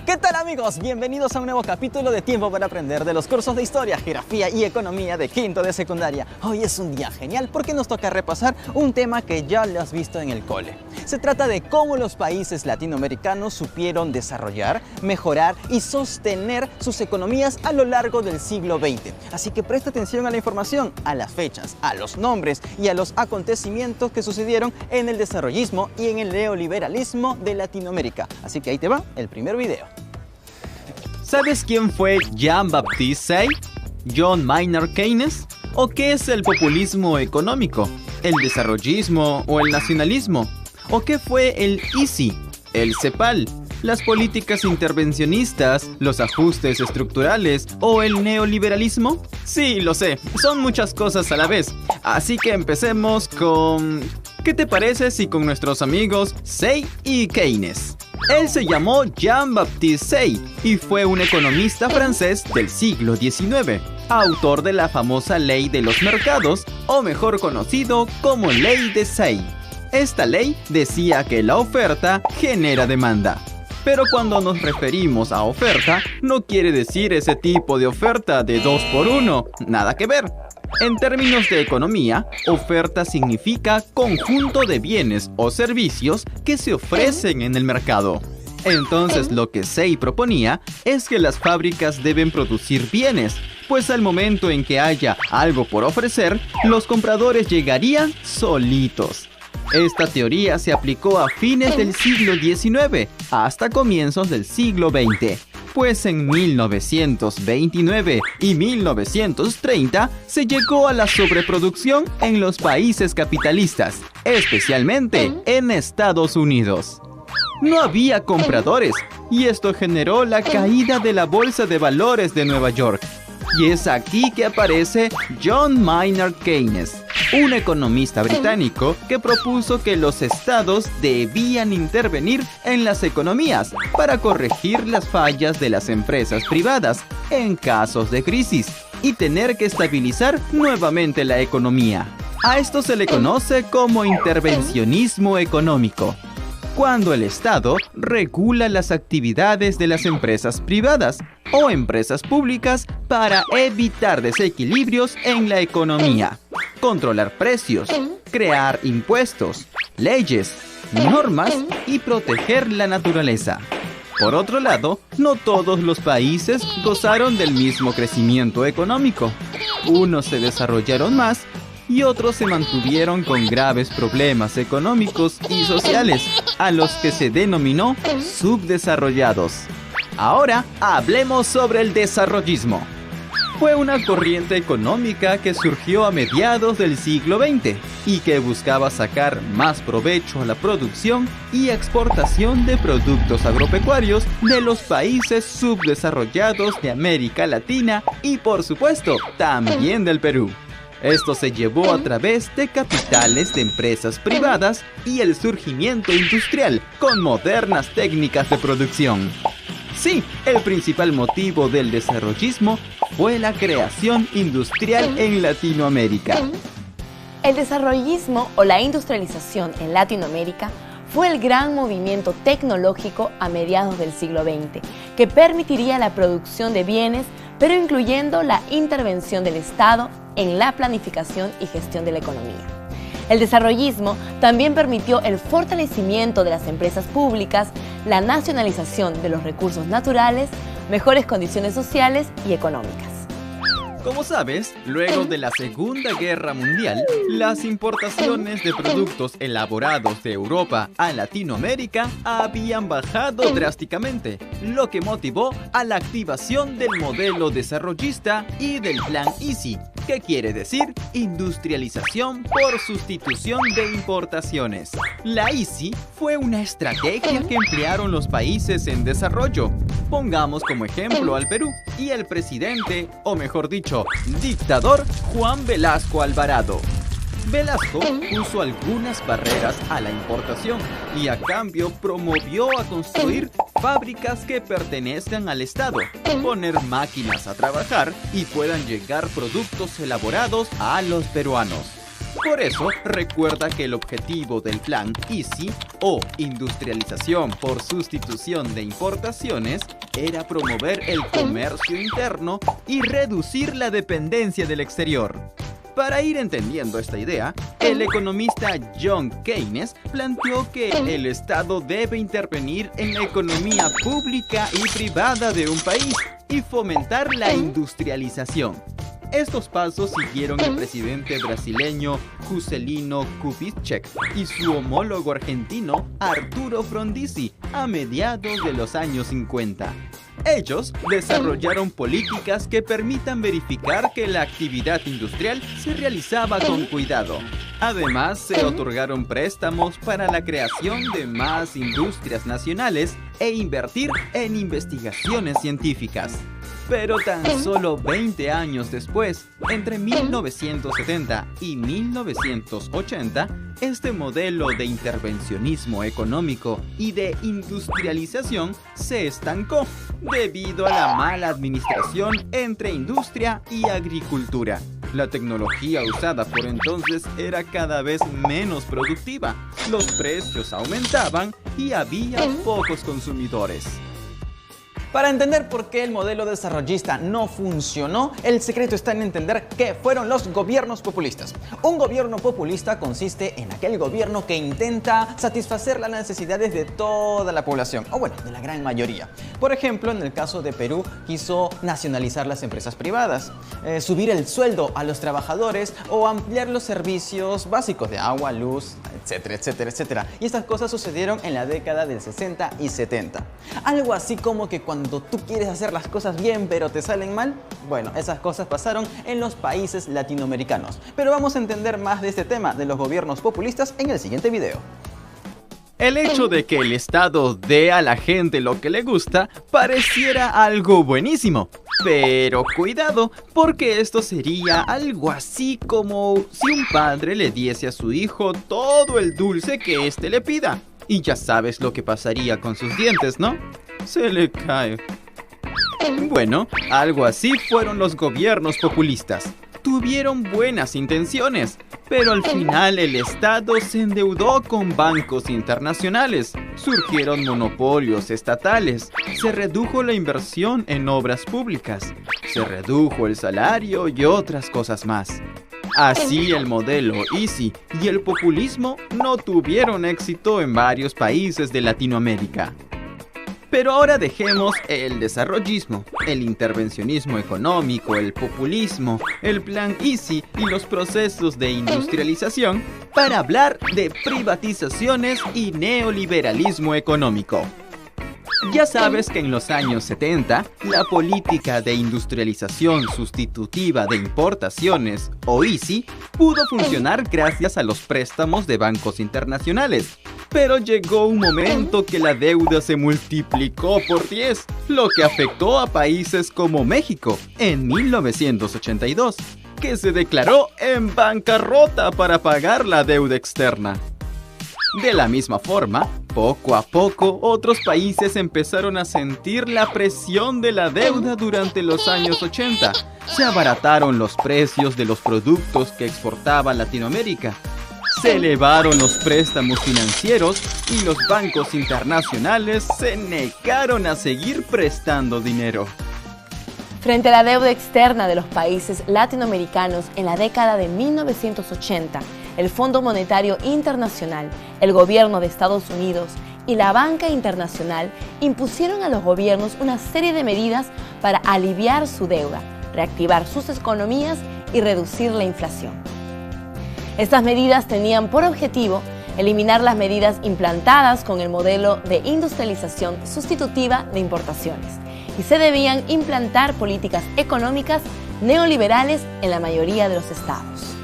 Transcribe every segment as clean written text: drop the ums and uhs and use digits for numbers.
¿Qué tal, amigos? Bienvenidos a un nuevo capítulo de Tiempo para Aprender de los cursos de Historia, Geografía y Economía de quinto de secundaria. Hoy es un día genial porque nos toca repasar un tema que ya lo has visto en el cole. Se trata de cómo los países latinoamericanos supieron desarrollar, mejorar y sostener sus economías a lo largo del siglo XX. Así que presta atención a la información, a las fechas, a los nombres y a los acontecimientos que sucedieron en el desarrollismo y en el neoliberalismo de Latinoamérica. Así que ahí te va el primer video. ¿Sabes quién fue Jean-Baptiste Say? ¿John Maynard Keynes? ¿O qué es el populismo económico? ¿El desarrollismo o el nacionalismo? ¿O qué fue el ICI? ¿El CEPAL? ¿Las políticas intervencionistas? ¿Los ajustes estructurales? ¿O el neoliberalismo? Sí, lo sé, son muchas cosas a la vez. Así que empecemos con... ¿Qué te parece si con nuestros amigos Say y Keynes? Él se llamó Jean-Baptiste Say y fue un economista francés del siglo XIX, autor de la famosa Ley de los Mercados, o mejor conocido como Ley de Say. Esta ley decía que la oferta genera demanda. Pero cuando nos referimos a oferta, no quiere decir ese tipo de oferta de 2 por 1, nada que ver. En términos de economía, oferta significa conjunto de bienes o servicios que se ofrecen en el mercado. Entonces lo que Say proponía es que las fábricas deben producir bienes, pues al momento en que haya algo por ofrecer, los compradores llegarían solitos. Esta teoría se aplicó a fines del siglo XIX hasta comienzos del siglo XX. Pues en 1929 y 1930 se llegó a la sobreproducción en los países capitalistas, especialmente en Estados Unidos. No había compradores y esto generó la caída de la Bolsa de Valores de Nueva York. Y es aquí que aparece John Maynard Keynes, un economista británico que propuso que los estados debían intervenir en las economías para corregir las fallas de las empresas privadas en casos de crisis y tener que estabilizar nuevamente la economía. A esto se le conoce como intervencionismo económico, cuando el Estado regula las actividades de las empresas privadas o empresas públicas para evitar desequilibrios en la economía, controlar precios, crear impuestos, leyes, normas y proteger la naturaleza. Por otro lado, no todos los países gozaron del mismo crecimiento económico. Unos se desarrollaron más y otros se mantuvieron con graves problemas económicos y sociales, a los que se denominó subdesarrollados. Ahora hablemos sobre el desarrollismo. Fue una corriente económica que surgió a mediados del siglo XX y que buscaba sacar más provecho a la producción y exportación de productos agropecuarios de los países subdesarrollados de América Latina y, por supuesto, también del Perú. Esto se llevó a través de capitales de empresas privadas y el surgimiento industrial con modernas técnicas de producción. Sí, el principal motivo del desarrollismo fue la creación industrial en Latinoamérica. El desarrollismo o la industrialización en Latinoamérica fue el gran movimiento tecnológico a mediados del siglo XX que permitiría la producción de bienes, pero incluyendo la intervención del Estado en la planificación y gestión de la economía. El desarrollismo también permitió el fortalecimiento de las empresas públicas, la nacionalización de los recursos naturales, mejores condiciones sociales y económicas. Como sabes, luego de la Segunda Guerra Mundial, las importaciones de productos elaborados de Europa a Latinoamérica habían bajado drásticamente, lo que motivó a la activación del modelo desarrollista y del Plan ICI, que quiere decir industrialización por sustitución de importaciones. La ICI fue una estrategia que emplearon los países en desarrollo. Pongamos como ejemplo al Perú y el presidente, o mejor dicho, dictador Juan Velasco Alvarado. Velasco puso algunas barreras a la importación y a cambio promovió a construir fábricas que pertenezcan al Estado, poner máquinas a trabajar y puedan llegar productos elaborados a los peruanos. Por eso, recuerda que el objetivo del Plan Easy, o industrialización por sustitución de importaciones, era promover el comercio interno y reducir la dependencia del exterior. Para ir entendiendo esta idea, el economista John Keynes planteó que el Estado debe intervenir en la economía pública y privada de un país y fomentar la industrialización. Estos pasos siguieron el presidente brasileño Juscelino Kubitschek y su homólogo argentino Arturo Frondizi a mediados de los años 50. Ellos desarrollaron políticas que permitan verificar que la actividad industrial se realizaba con cuidado. Además, se otorgaron préstamos para la creación de más industrias nacionales e invertir en investigaciones científicas. Pero tan solo 20 años después, entre 1970 y 1980, este modelo de intervencionismo económico y de industrialización se estancó debido a la mala administración entre industria y agricultura. La tecnología usada por entonces era cada vez menos productiva, los precios aumentaban y había pocos consumidores. Para entender por qué el modelo desarrollista no funcionó, el secreto está en entender qué fueron los gobiernos populistas. Un gobierno populista consiste en aquel gobierno que intenta satisfacer las necesidades de toda la población, o bueno, de la gran mayoría. Por ejemplo, en el caso de Perú, quiso nacionalizar las empresas privadas, subir el sueldo a los trabajadores o ampliar los servicios básicos de agua, luz, etcétera, etcétera, etcétera. Y estas cosas sucedieron en la década del 60 y 70. Algo así como que cuando tú quieres hacer las cosas bien pero te salen mal, bueno, esas cosas pasaron en los países latinoamericanos. Pero vamos a entender más de este tema de los gobiernos populistas en el siguiente video. El hecho de que el Estado dé a la gente lo que le gusta pareciera algo buenísimo. Pero cuidado, porque esto sería algo así como si un padre le diese a su hijo todo el dulce que éste le pida. Y ya sabes lo que pasaría con sus dientes, ¿no? Se le cae. Bueno, algo así fueron los gobiernos populistas. Tuvieron buenas intenciones, pero al final el Estado se endeudó con bancos internacionales, surgieron monopolios estatales, se redujo la inversión en obras públicas, se redujo el salario y otras cosas más. Así el modelo Easy y el populismo no tuvieron éxito en varios países de Latinoamérica. Pero ahora dejemos el desarrollismo, el intervencionismo económico, el populismo, el plan Easy y los procesos de industrialización para hablar de privatizaciones y neoliberalismo económico. Ya sabes que en los años 70, la política de industrialización sustitutiva de importaciones, o Easy, pudo funcionar gracias a los préstamos de bancos internacionales. Pero llegó un momento que la deuda se multiplicó por 10, lo que afectó a países como México en 1982, que se declaró en bancarrota para pagar la deuda externa. De la misma forma, poco a poco, otros países empezaron a sentir la presión de la deuda durante los años 80. Se abarataron los precios de los productos que exportaba Latinoamérica. Se elevaron los préstamos financieros y los bancos internacionales se negaron a seguir prestando dinero. Frente a la deuda externa de los países latinoamericanos en la década de 1980, el Fondo Monetario Internacional, el gobierno de Estados Unidos y la banca internacional impusieron a los gobiernos una serie de medidas para aliviar su deuda, reactivar sus economías y reducir la inflación. Estas medidas tenían por objetivo eliminar las medidas implantadas con el modelo de industrialización sustitutiva de importaciones y se debían implantar políticas económicas neoliberales en la mayoría de los estados.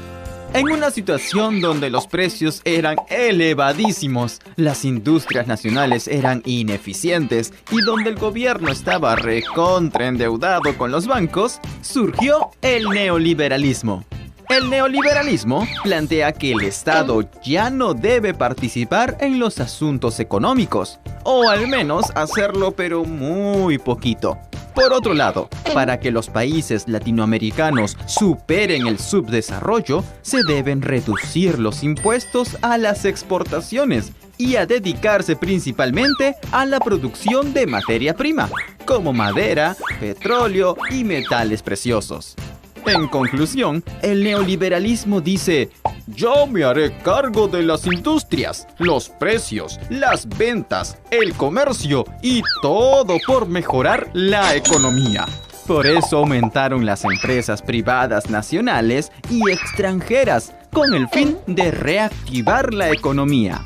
En una situación donde los precios eran elevadísimos, las industrias nacionales eran ineficientes y donde el gobierno estaba recontraendeudado con los bancos, surgió el neoliberalismo. El neoliberalismo plantea que el Estado ya no debe participar en los asuntos económicos, o al menos hacerlo pero muy poquito. Por otro lado, para que los países latinoamericanos superen el subdesarrollo, se deben reducir los impuestos a las exportaciones y a dedicarse principalmente a la producción de materia prima, como madera, petróleo y metales preciosos. En conclusión, el neoliberalismo dice: yo me haré cargo de las industrias, los precios, las ventas, el comercio y todo por mejorar la economía. Por eso aumentaron las empresas privadas nacionales y extranjeras con el fin de reactivar la economía.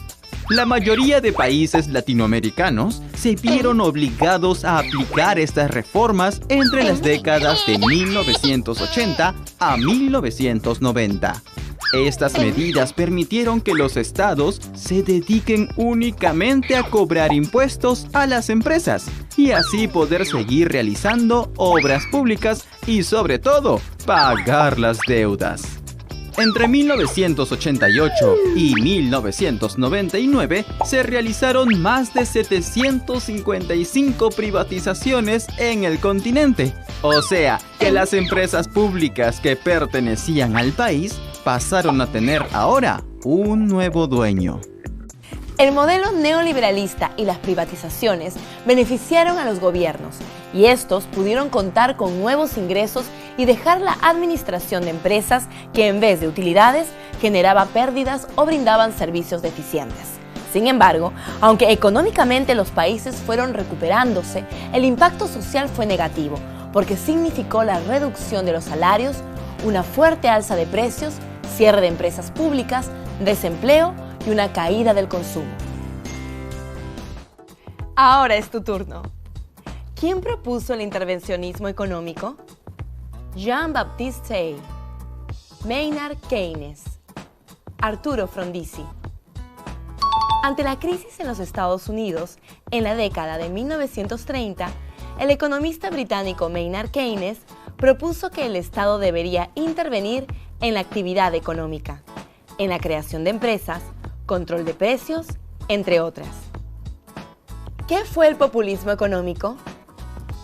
La mayoría de países latinoamericanos se vieron obligados a aplicar estas reformas entre las décadas de 1980 a 1990. Estas medidas permitieron que los estados se dediquen únicamente a cobrar impuestos a las empresas y así poder seguir realizando obras públicas y, sobre todo, pagar las deudas. Entre 1988 y 1999 se realizaron más de 755 privatizaciones en el continente. O sea, que las empresas públicas que pertenecían al país pasaron a tener ahora un nuevo dueño. El modelo neoliberalista y las privatizaciones beneficiaron a los gobiernos y estos pudieron contar con nuevos ingresos y dejar la administración de empresas que en vez de utilidades generaba pérdidas o brindaban servicios deficientes. Sin embargo, aunque económicamente los países fueron recuperándose, el impacto social fue negativo porque significó la reducción de los salarios, una fuerte alza de precios, cierre de empresas públicas, desempleo y una caída del consumo. Ahora es tu turno. ¿Quién propuso el intervencionismo económico? Jean-Baptiste Say, Maynard Keynes, Arturo Frondizi. Ante la crisis en los Estados Unidos, en la década de 1930, el economista británico Maynard Keynes propuso que el Estado debería intervenir en la actividad económica, en la creación de empresas, control de precios, entre otras. ¿Qué fue el populismo económico?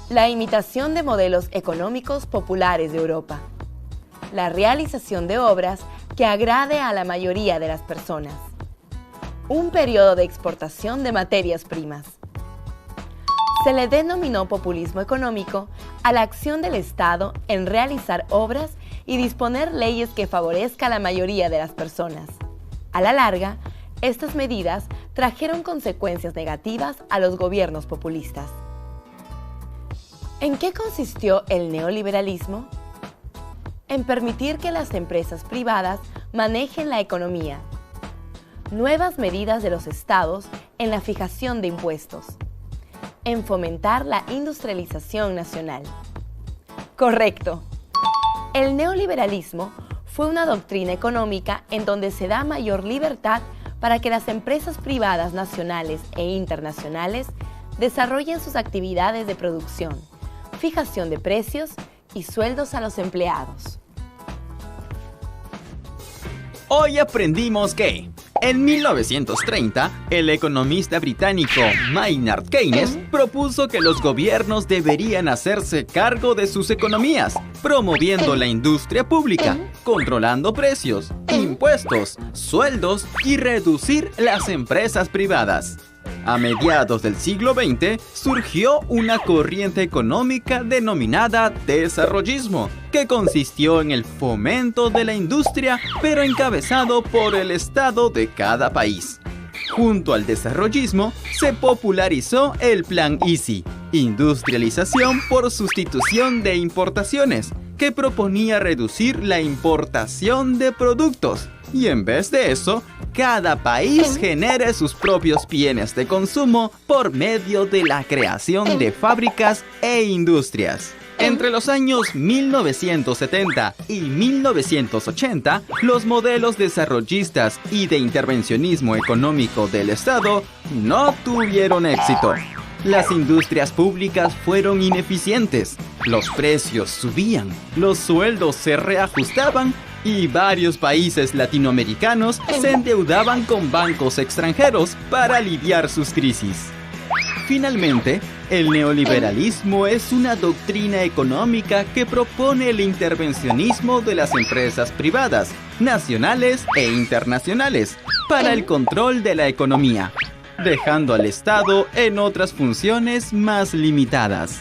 La imitación de modelos económicos populares de Europa. La realización de obras que agrade a la mayoría de las personas. Un periodo de exportación de materias primas. Se le denominó populismo económico a la acción del Estado en realizar obras y disponer leyes que favorezcan a la mayoría de las personas. A la larga, estas medidas trajeron consecuencias negativas a los gobiernos populistas. ¿En qué consistió el neoliberalismo? En permitir que las empresas privadas manejen la economía. Nuevas medidas de los estados en la fijación de impuestos. En fomentar la industrialización nacional. Correcto. El neoliberalismo fue una doctrina económica en donde se da mayor libertad para que las empresas privadas nacionales e internacionales desarrollen sus actividades de producción, fijación de precios y sueldos a los empleados. Hoy aprendimos que en 1930, el economista británico Maynard Keynes propuso que los gobiernos deberían hacerse cargo de sus economías, promoviendo la industria pública, controlando precios, impuestos, sueldos y reducir las empresas privadas. A mediados del siglo XX surgió una corriente económica denominada desarrollismo, que consistió en el fomento de la industria, pero encabezado por el Estado de cada país. Junto al desarrollismo se popularizó el Plan Easy, industrialización por sustitución de importaciones, que proponía reducir la importación de productos y en vez de eso, cada país genere sus propios bienes de consumo por medio de la creación de fábricas e industrias. Entre los años 1970 y 1980, los modelos desarrollistas y de intervencionismo económico del Estado no tuvieron éxito. Las industrias públicas fueron ineficientes, los precios subían, los sueldos se reajustaban y varios países latinoamericanos se endeudaban con bancos extranjeros para aliviar sus crisis. Finalmente, El neoliberalismo es una doctrina económica que propone el intervencionismo de las empresas privadas, nacionales e internacionales, para el control de la economía, dejando al Estado en otras funciones más limitadas.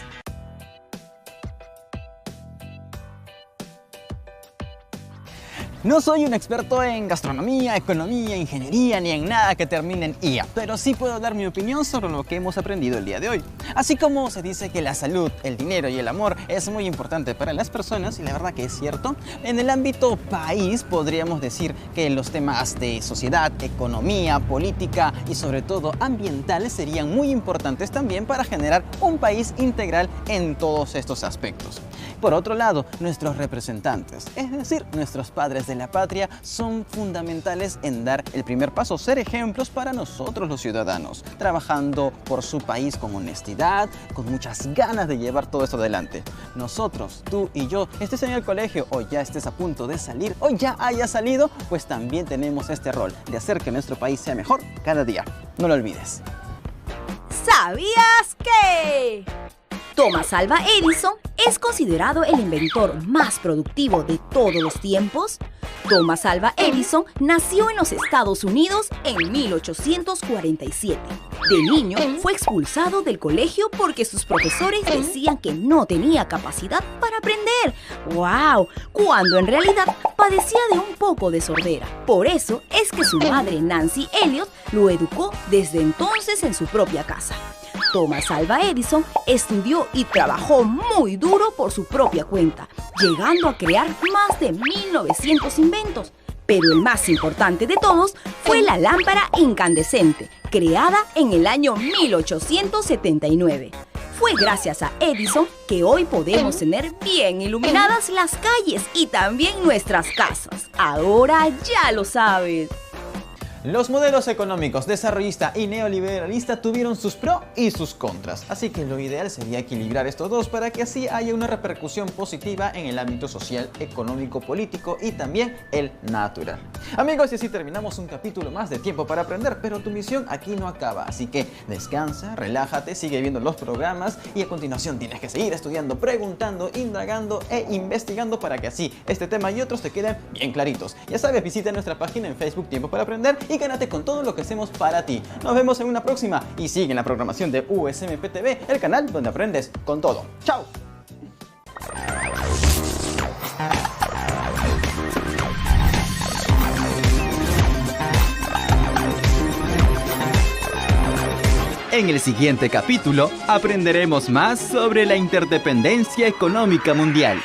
No soy un experto en gastronomía, economía, ingeniería, ni en nada que termine en IA, pero sí puedo dar mi opinión sobre lo que hemos aprendido el día de hoy. Así como se dice que la salud, el dinero y el amor es muy importante para las personas, y la verdad que es cierto, en el ámbito país podríamos decir que los temas de sociedad, economía, política y sobre todo ambientales serían muy importantes también para generar un país integral en todos estos aspectos. Por otro lado, nuestros representantes, es decir, nuestros padres de la patria, son fundamentales en dar el primer paso, ser ejemplos para nosotros los ciudadanos, trabajando por su país con honestidad, con muchas ganas de llevar todo esto adelante. Nosotros, tú y yo, estés en el colegio o ya estés a punto de salir o ya hayas salido, pues también tenemos este rol de hacer que nuestro país sea mejor cada día. No lo olvides. ¿Sabías que Thomas Alva Edison es considerado el inventor más productivo de todos los tiempos? Thomas Alva Edison nació en los Estados Unidos en 1847. De niño fue expulsado del colegio porque sus profesores decían que no tenía capacidad para aprender. ¡Wow! Cuando en realidad padecía de un poco de sordera. Por eso es que su madre Nancy Elliot lo educó desde entonces en su propia casa. Thomas Alva Edison estudió y trabajó muy duro por su propia cuenta, llegando a crear más de 1900 inventos. Pero el más importante de todos fue la lámpara incandescente, creada en el año 1879. Fue gracias a Edison que hoy podemos tener bien iluminadas las calles y también nuestras casas. Ahora ya lo sabes. Los modelos económicos desarrollista y neoliberalista tuvieron sus pros y sus contras, así que lo ideal sería equilibrar estos dos para que así haya una repercusión positiva en el ámbito social, económico, político y también el natural. Amigos, y así terminamos un capítulo más de Tiempo para Aprender, pero tu misión aquí no acaba, así que descansa, relájate, sigue viendo los programas y a continuación tienes que seguir estudiando, preguntando, indagando e investigando para que así este tema y otros te queden bien claritos. Ya sabes, visita nuestra página en Facebook Tiempo para Aprender y gánate con todo lo que hacemos para ti. Nos vemos en una próxima y sigue en la programación de USMP TV, el canal donde aprendes con todo. ¡Chao! En el siguiente capítulo aprenderemos más sobre la interdependencia económica mundial.